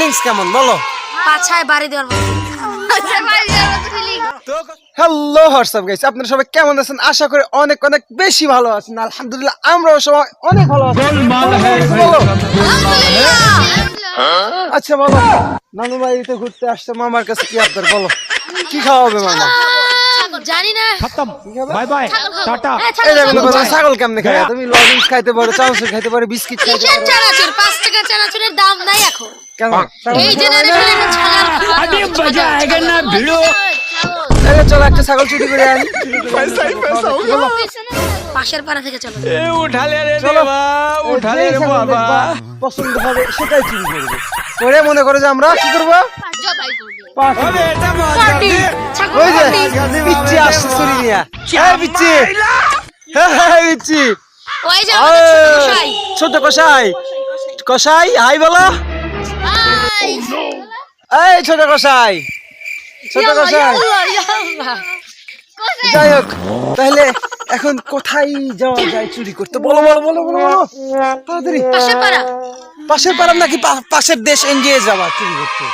Feelings কেমন বলো? পাছায় বাড়ি দেওয়ার মতো হ্যালো হোয়াটসঅ্যাপ গাইস, আপনারা সবাই কেমন আছেন? আশা করি অনেক অনেক বেশি ভালো আছেন। আলহামদুলিল্লাহ আমরাও সবাই অনেক ভালো আছি। বলো। আচ্ছা বলো, নানু বাড়িতে ঘুরতে আসছে, মামার কাছে কি আবদার বলো? কি খাওয়াবে মামা? জানি না। Bye bye tata. এই দেখো না, ছাগল কেমনে খায়? তুমি লজেন্স খাইতে পারো, চানাচুর খাইতে পারো, বিস্কিট খাইতে কিসের পারো। চানাচুর? 5 টাকা চানাচুরের দাম নাই এখন। কেন? এই জেনারেশনে ছানার খাওয়া আরে মজা আয়েগা না ভিড়ো। এই চলো একটা ছাগল চুরি করে আনি। বলো। পাশের পাড়া থেকে চলো। এ উঠা লে রে চলো। দেবা, উঠা লে যেই রে ছাগল বাবা। দেখবা পছন্দ হবে সেটাই চুরি করবে। করে মনে করে যে আমরা কি করবো? আরে এটা মজা পার্টি। দে। ওই যে পিচ্চি আসছে চুরি নিয়ে। এই পিচ্চি, এই পিচ্চি, ওই যে আমাদের ছোট এই, মশাই। ছোট কসাই, কসাই হাই বলো। হাই। এই ছোট কসাই, ছোট কসাই। যাই হোক, তাহলে এখন কোথায় যাওয়া যায় চুরি করতে? বলো বলো বলো বলো বলো তাড়াতাড়ি। পাশের পাড়া। পাশের পাড়া নাকি পাশের দেশ এনজিএ যাওয়া চুরি করতে?